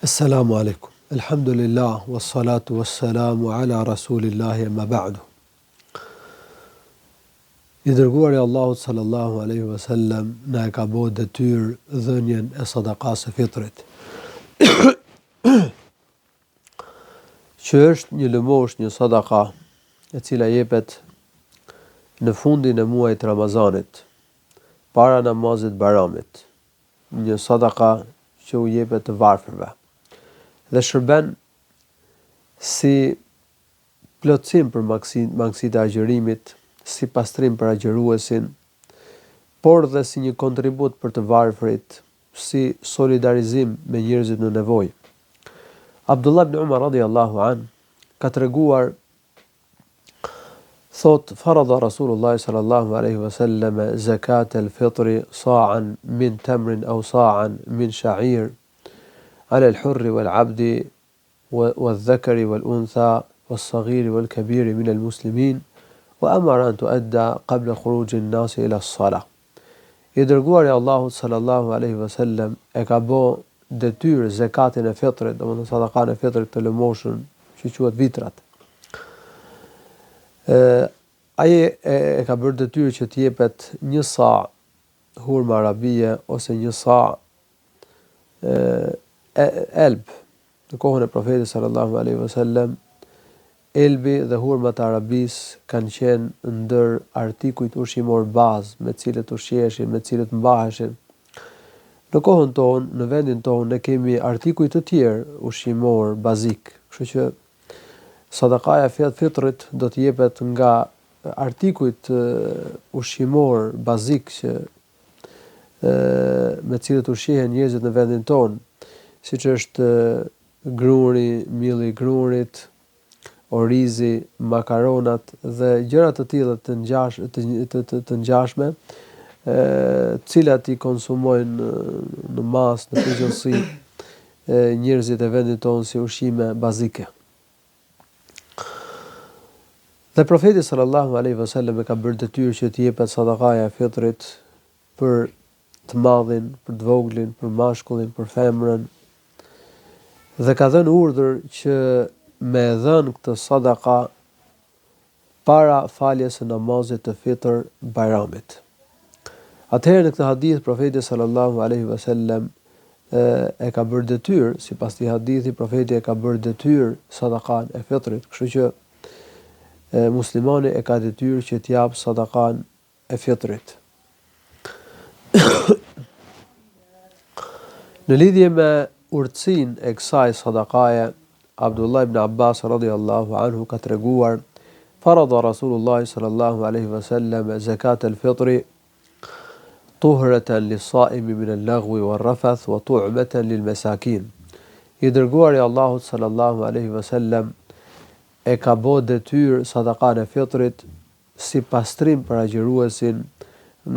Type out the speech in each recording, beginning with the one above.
Assalamu alaikum. Alhamdulillah, wassalatu wassalamu ala rasulillahi ma ba'du. I dërguari Allahut sallallahu alaihi wasallam na e ka bërë detyrë dhënien e sadakas së fitrit. Që është një lëmosh, një sadaka e cila jepet në fundin e muajit Ramazanit, para namazit Bayramit. Një sadaka që u jepet të varfërve. Dhe shërben si plotësim për mangësitë e agjërimit, si pastrim për agjëruesin, por dhe si një kontribut për të varfërit, si solidarizim me njerëzit në nevojë. Abdullah ibn Umar radhiyallahu an ka treguar, thot, farada Rasulullah sallallahu alaihi wasallam zakat al-fitr sa'an min tamrin aw sa'an min sha'ir على الحر والعبد والذكر والأنثى والصغير والكبير من المسلمين وأمر أن تؤدى قبل خروج الناس إلى الصلاة. I dërguari Allahut sallallahu alaihi wasallam e ka bë detyrë zakatin e fitrit, domethënë sadakan e fitrit të lëmoshën, që quhet vitrat. Ai e ka bërë detyrë që të jepet një sa hurme arabie ose një sa elb. Në kohën e profetit sallallahu alaihi wasallam, elbi dhe hurmat e arabisë kanë qenë ndër artikujt ushqimor bazë me cilët ushqeheshin, me cilët mbaheshin. Në kohën tonë, në vendin tonë, ne kemi artikuj të tjerë ushqimor bazik, kështu që sadakaja e fitrit do të jepet nga artikujt ushqimor bazik që me cilët ushqehen njerëzit në vendin tonë, siç është gruri, milli i grurit, orizi, makaronat dhe gjëra të tilla të ngjashme, cilat i konsumojnë në masë, në përgjithësi njerëzit e vendit tonë si ushqime bazike. Dhe profeti sallallahu alaihi wasallam e ka bërë detyrë që të jepet sadakaja e fitrit për të madhin, për të voglin, për mashkullin, për femrën. Dhe ka dhënë urdhër që me dhënë këtë sadaka para faljes së namazit të fitr Bayramit. Atëherë në këtë hadith profeti sallallahu alaihi wasallam e ka bërë detyrë, sipas këtij hadithi profeti e ka bërë detyrë sadakan e fitrit, kështu që muslimani e ka detyrë që të jap sadakan e fitrit. Në lidhje me urtësinë e kësaj sadakaje, Abdullah ibn Abbas radhiyallahu anhu ka treguar, farada Rasulullah sallallahu alaihi wasallam zakat al-fitr tuhratan lis-sa'imi min al-laghwi war-rafath wa tu'matan lil-masakin. I dërguari Allahut sallallahu alaihi wasallam e ka bërë detyrë sadakan e fitrit si pastrim për agjëruesin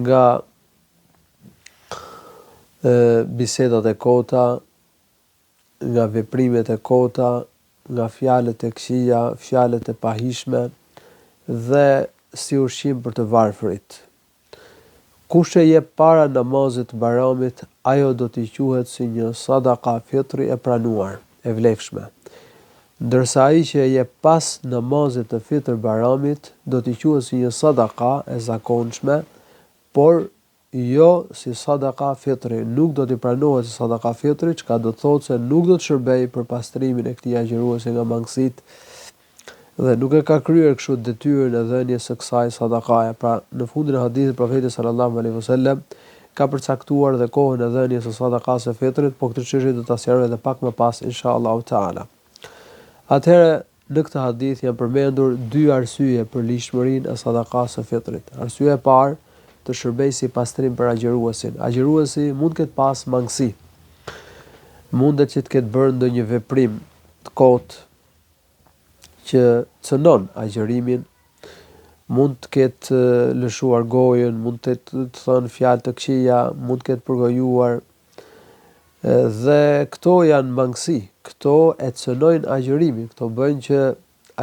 nga bisedat e kota, nga veprimet e kota, nga fjalët e këqija, fjalët e pahishme dhe si ushqim për të varfërit. Kush e jep para namazit të Bayramit, ajo do t'i quhet si një sadaka fitri e pranuar, e vlefshme. Ndërsa ai që e jep pas namazit të fitr Bayramit, do t'i quhet si një sadaka e zakonshme, por jo si sadaka fitri, nuk do t'i pranohet si sadaka fitri, çka do të thotë se nuk do të shërbej për pastrimin e këtij agjëruesi nga mangësitë dhe nuk e ka kryer kështu detyrën e dhënies së kësaj sadakaje. Pra, në fundin e hadithit profeti sallallahu alaihi wasallam ka përcaktuar dhe kohën e dhënies së sadakas së fitrit, po këtë çështje do ta sqaroj edhe pak më pas inshallah taala. Atëherë, në këtë hadith janë përmendur dy arsye për lishmërinë e sadakas së fitrit. Arsyeja e parë, të shërbej si pastrim për agjëruesin. Agjëruesi mund të ketë pas mangësi. Mundet që të ketë bërë ndonjë veprim të kotë që cënon agjërimin, mund të ketë lëshuar gojën, mund të thënë fjalë të këqija, mund të ketë përgojuar, dhe këto janë mangësi. Këto e cënojnë agjërimin, këto bëjnë që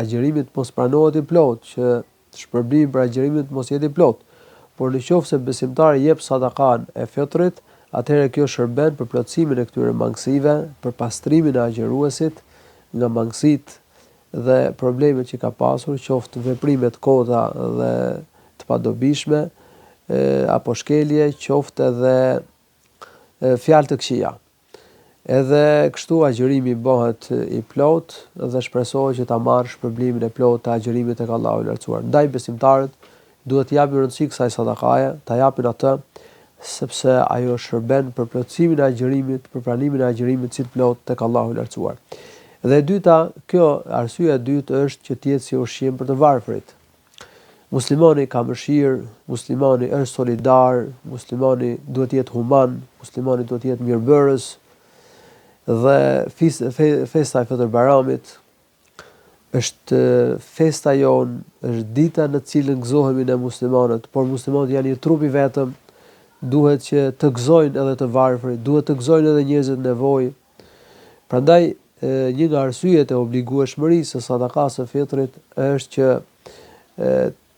agjërimi të mos pranohet i plot, që shpërblimi për agjërimin të mos jetë i plot. Por në qoftë se besimtari jep sadakan e fitrit, atëherë kjo shërben për plotësimin e këtyre mangësive, për pastrimin e agjëruesit nga mangësitë dhe problemet që ka pasur, qoftë veprime të kota dhe të padobishme, apo shkelje, qoftë edhe fjalë të këqija. Edhe kështu agjërimi bëhet i plot dhe shpresohet që ta marrë shpërblimin e plot të agjërimit tek Allahu i Lartësuar. Ndaj besimtarët duhet të japin rëndësi kësaj sadakaje, ta japin atë sepse ajo shërben për plotësimin e agjërimit, për pranimin e agjërimit si të plot tek Allahu i Lartësuar. Dhe e dyta, arsyeja e dytë është që të jetë si ushqim për të varfërit. Muslimani ka mëshirë, muslimani është solidar, muslimani duhet të jetë human, muslimani duhet të jetë mirëbërës. Dhe festa e Fitr Bayramit është festa jonë, është dita në cilën gëzohemi ne muslimanët, por muslimanët janë një trup i vetëm, duhet që të gëzojnë edhe të varfërit, duhet të gëzojnë edhe njerëzit në nevojë. Prandaj një nga arsyet e obligueshmërisë së sadakas së fitrit është që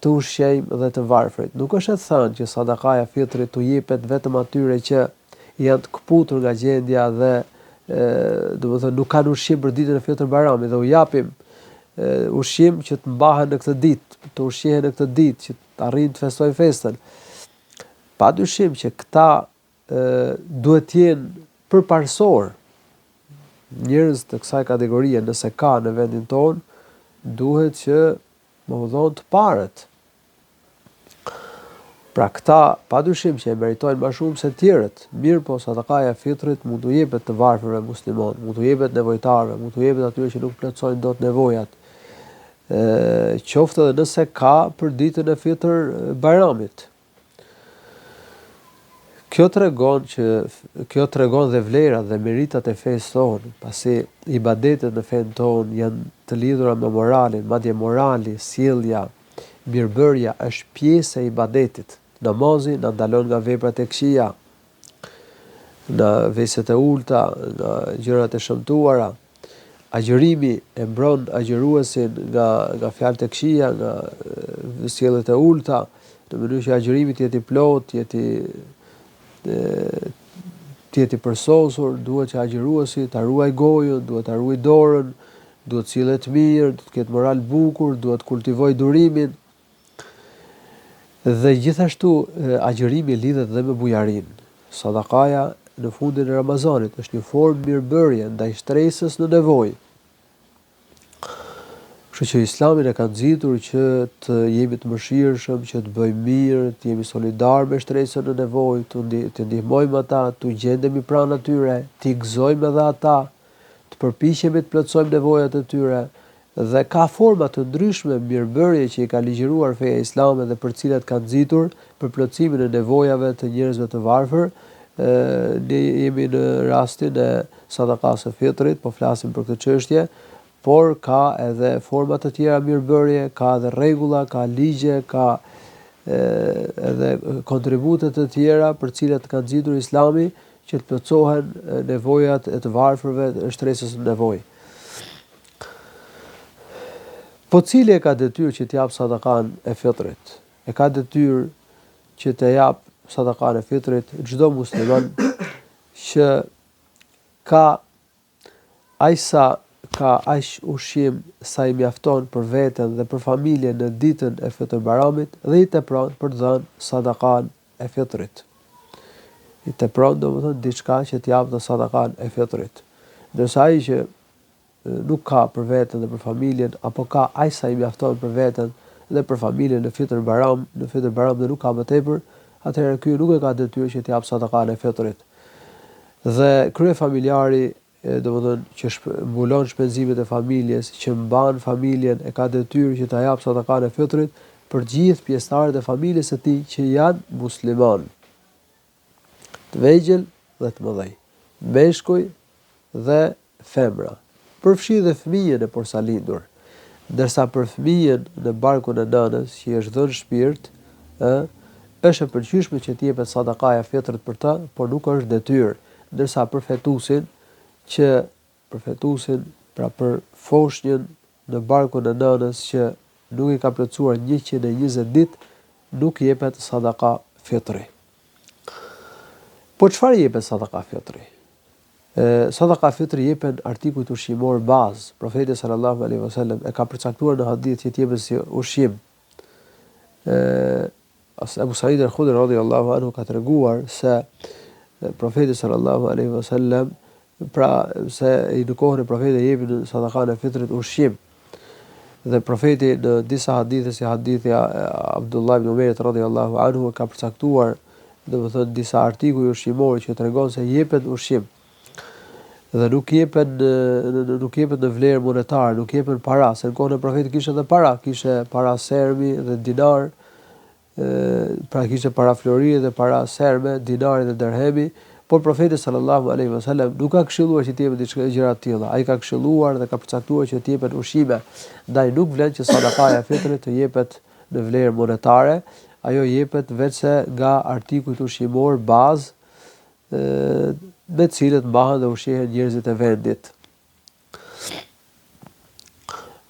të ushqejmë dhe të varfërit. Nuk është e thënë që sadakaja e fitrit u jepet vetëm atyre që janë të kputur nga gjendja dhe domethënë nuk kanë ushqim për ditën e Fitr Bayramit, dhe u japim ushqim që të mbahen në këtë ditë, të ushqehen në këtë ditë, që të arrijnë të festojnë festën. Padyshim që këta duhet të jenë përparësor. Njerëz të kësaj kategorie, nëse ka në vendin tonë, duhet që më udhon të parët. Pra këta padyshim që e meritojnë më shumë se tjerët, mirë po sadakaja e fitrit mund t'u jepet të varfërve musliman, mund t'u jepet nevojtarëve, mund t'u jepet atyre që nuk plotësojnë dot nevojat. Qoftë edhe nëse ka për ditën e Fitr Bayramit. Kjo tregon dhe vlerat dhe meritat e fesë tonë, pasi ibadetet në fen tonë janë të lidhura me moralin, madje morali, sjellja, mirëbërja është pjesë e ibadetit. Namazi na ndalon nga veprat e këqija, nga veset e ulta, nga gjërat e shëmtuara. Agjërimi e mbron agjëruesin nga fjalët e këqija, nga sjelljet e ulta, në mënyrë që agjërimi të jetë i plot, të jetë i përsosur. Duhet që agjëruesi ta ruaj gojën, duhet ta ruaj dorën, duhet të sillet mirë, duhet të ketë moral bukur, duhet të kultivojë durimin. Dhe gjithashtu agjërimi lidhet dhe me bujarinë. Sadakaja në fundin e Ramazanit është një formë mirëbërje ndaj shtresës në nevojë. Kështu që Islami ne ka nxitur që të jemi të mëshirshëm, që të bëjmë mirë, të jemi solidar me shtresën në nevojë, të ndihmojmë ata, të gjendemi pranë atyre, të gëzojmë edhe ata, të përpiqemi të plotësojmë nevojat e tyre. Dhe ka forma të ndryshme mirëbërje që i ka ligjëruar feja islame dhe për cilat ka nxitur për plotësimin e nevojave të njerëzve të varfër. Ne jemi në rastin e sadakas së fitrit, po flasim për këtë çështje, por ka edhe forma të tjera mirëbërje, ka edhe rregulla, ka ligje, ka edhe kontribute të tjera për cilat ka nxitur Islami që të plotësohen nevojat e të varfërve, shtresës në nevojë. Po cili e ka detyrë që të jap sadakan e fitrit? E ka detyrë që të jap sadakan e fitrit çdo musliman që ka aq ushqim sa i mjafton për veten dhe për familjen në ditën e Fitr Bayramit dhe i tepron për të dhënë sadakan e fitrit. I tepron domethënë diçka që të jap sadakan e fitrit. Ndërsa ai që nuk ka për veten dhe për familjen, apo ka aq sa i mjafton për veten dhe për familjen në Fitr Bayram dhe nuk ka më tepër, atëherë ky nuk e ka detyrë që të jap sadakan e fitrit. Dhe kryefamiljari domethënë që mbulon shpenzimet e familjes, që mban familjen, e ka detyrë që ta jap sadakan e fitrit për gjithë pjesëtarët e familjes së tij që janë musliman, të vegjël dhe të mëdhej, meshkuj dhe femra, përfshi dhe fëmijën e porsalindur, ndërsa për fëmijën në barkun e nënës që i është dhënë shpirt, është e pëlqyeshme që të jepet sadakaja e fitrit për të, por nuk është detyrë, ndërsa për fetusin, pra për foshnjën në barkun e nënës që nuk i ka plotësuar 120 ditë, nuk jepet sadaka fitri. Po çfarë jepet sadaka fitri? Sadaka fitri jepet artikujt ushqimor bazë. Profeti sallallahu alaihi wasallam e ka përcaktuar në hadith që jepet si ushqim. Abu Sa'id al-Khudri radhiyallahu anhu ka treguar se profeti sallallahu alaihi wasallam pra se i në kohën e profetit jepin sadakan e fitrit ushqim. Dhe profeti në disa hadithe si hadithi Abdullah ibn Umayrit radhiyallahu anhu ka përcaktuar domethënë disa artikuj ushqimor që tregon se jepet ushqim. Dhe nuk jepen në vlerë monetare, nuk jepen para, se në kohën e profetit kishte edhe para, kishte para sermi dhe dinar, pra kishte para flori dhe para serme, dinari dhe dirhemi, por profeti sallallahu alaihi wasallam nuk ka këshilluar që të jepet diçka gjëra të tilla. Ai ka këshilluar dhe ka përcaktuar që të jepen ushqime. Ndaj nuk vlen që sadakaja e fitrit të jepet në vlerë monetare, ajo jepet vetëse nga artikujt ushqimor bazë me të cilët mbahen dhe ushqehen njerëzit e vendit.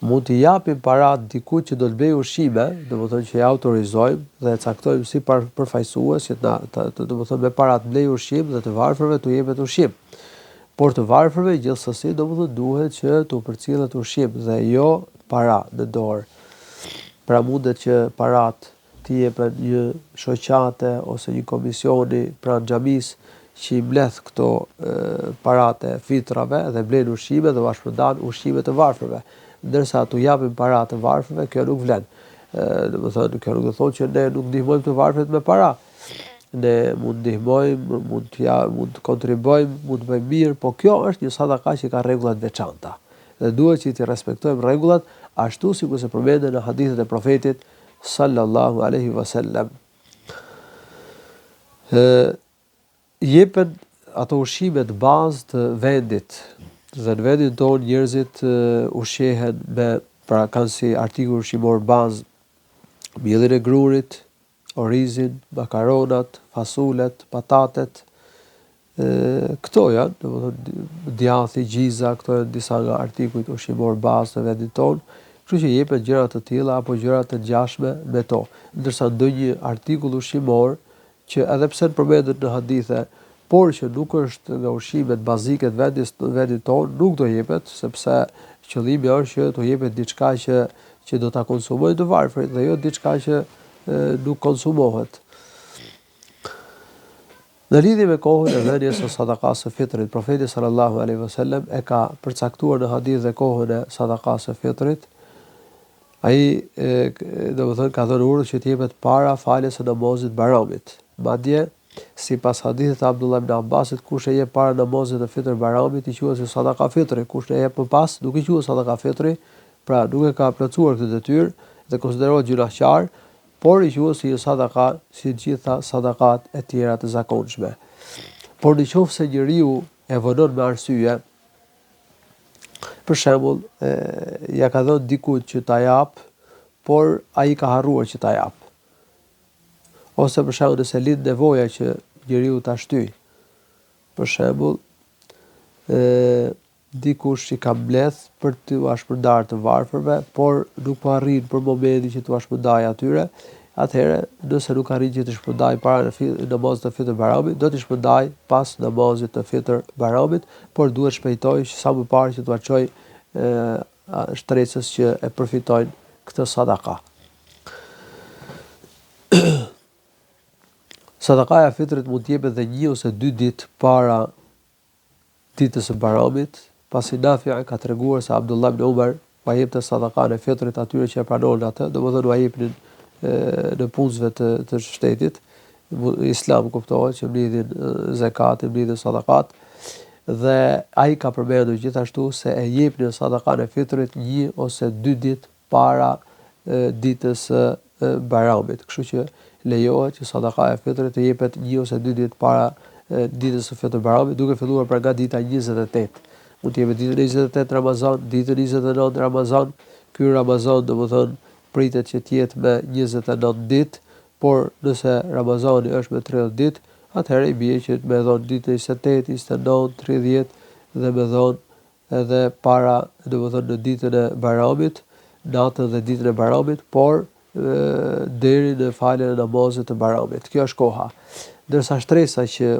Mund t'i japim para dikujt që do të bëjë ushqime, domethënë që ja autorizojmë dhe e caktojmë si përfaqësues që domethënë me para të blej ushqim dhe të varfërve t'u jepet ushqim. Por të varfërve gjithsesi domethënë duhet që t'u përcjellet ushqim dhe jo para në dorë. Pra mundet që parat t'i jepen një shoqate ose një komisioni pranë xhamisë që i mbledh këto parate fitrave dhe blen ushqime dhe bashkëpundan ushqime të varfërve. Ndërsa t'u japim para të varfërve, kjo nuk vlen. Domethënë kjo nuk do thotë që ne nuk ndihmojmë të varfrit me para. Ne mund ndihmojmë, mund të kontribuojmë, mund të bëjmë mirë, po kjo është një sadaka që ka rregulla të veçanta. Dhe duhet që të respektojmë rregullat ashtu sikur se përmenden në hadithet e profetit sallallahu alaihi wasallam. Jepen ato ushqime të bazë të vendit. Dhe në vendin tonë njerëzit ushqehen me pra kanë si artikull ushqimor bazë mielin e grurit, orizin, makaronat, fasulet, patatet. Këto janë, domethënë djathi, gjiza, këto janë disa nga artikujt ushqimor bazë të vendit tonë. Kështu që jepet gjëra të tilla apo gjëra të ngjashme me to. Ndërsa ndonjë artikull ushqimor që edhe pse përmendet në hadithe por që nuk është nga ushqimet bazike të vendit tonë, nuk do jepet, sepse qëllimi është që do jepet diçka që do ta konsumojnë të varfrit dhe jo diçka që nuk konsumohet. Në lidhje me kohën e dhënies së sadakas së fitrit, profeti sallallahu alaihi wasallam e ka përcaktuar në hadith dhe kohën e sadakas së fitrit. Ai domethënë ka dhënë urdhër që të jepet para faljes së namazit Bayramit. Madje sipas hadithit të Abdullah ibn Abbasit, kush e jep para namazit të fitr Bayramit i quhet sadaka fitri, kush e jep më pas nuk i quhet sadaka fitri, pra nuk e ka plotësuar këtë detyrë dhe konsiderohet gjunaqar, por i quhet si sadaka si të gjitha sadakat e tjera të zakonshme. Por nëse njeriu e vonon me arsye, për shembull, ja ka dhënë dikujt që ta jap, por ai ka harruar që ta jap. Ose për shembull nëse lind nevoja që njeriu ta shtyj. Për shembull, dikush i ka mbledh për të shpërndarë të varfërve, por nuk po arrin për momentin që t'u shpërndajë atyre, atëherë nëse nuk arrin që të shpërndajë para namazit të fitr Bayramit, do të shpërndajë pas namazit të fitr Bayramit, por duhet shpejtoj sa më parë që t'u çoj shtresës që e përfitojnë këtë sadaka. Sadakaja e fitrit mund të jepet edhe 1 ose 2 ditë para ditës së Bayramit, pasi Nafi ka treguar se Abdullah ibn Umar pa jepte sadakan e fitrit atyre që e pranonin atë, domethënë u jepnin në punësve të shtetit. Islam kuptohet që mbledhin zakatin, mbledhin sadakat dhe ai ka përmendur gjithashtu se e jepnin sadakan e fitrit 1 ose 2 ditë para ditës së Bayramit. Kështu që lejohet që sadaka e fitrit të jepet 1 ose 2 ditë para ditës së fitr Bayramit, duke filluar pra nga dita 28. Mund të jepet ditën 28 Ramazan, ditën 29 Ramazan. Ky Ramazan domethënë pritet që të jetë me 29 ditë, por nëse Ramazani është me 30 ditë, atëherë i bie që me dhon ditën 28, 29, 30 dhe me dhon edhe para domethënë në ditën e Bayramit, natën dhe ditën e Bayramit, por deri në faljen e namazit të Bayramit. Kjo është koha. Ndërsa shtresa që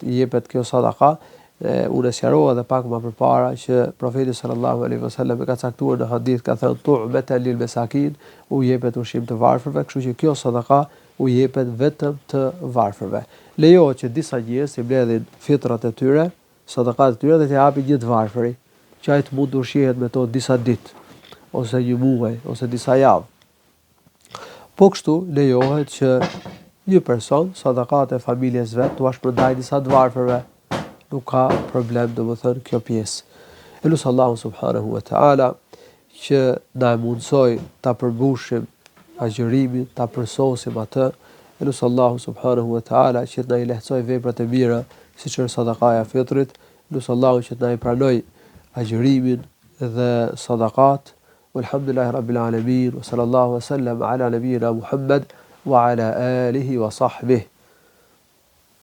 i jepet kjo sadaka, unë sqarova edhe pak më përpara që profeti sallallahu alaihi wasallam e ka caktuar në hadith, ka thënë tu'batan lil masakin, u jepet ushqim të varfërve, kështu që kjo sadaka u jepet vetëm të varfërve. Lejohet që disa njerëz i mbledhin fitrat e tyre, sadakat e tyre dhe t'i japin një të varfëri, që ai të mund të ushqehet me to disa ditë, ose një muaj, ose disa javë. Po kështu lejohet që një person sadakat e familjes vet t'u shpërndajë disa të varfërve. Nuk ka problem, domethënë, kjo pjesë. Elusi Allahu subhanahu wa taala që na mundsoj ta përmbushim agjërimin, ta përsosim atë. Elusi Allahu subhanahu wa taala që na i lehtësoj veprat e mira, siç është sadakaja e fitrit. Elusi Allahu që na i pranoj agjërimin dhe sadakat. Walhamdulillahi rabbil alamin wa sallallahu wa sallam ala nabiyyina Muhammad wa ala alihi wa sahbihi.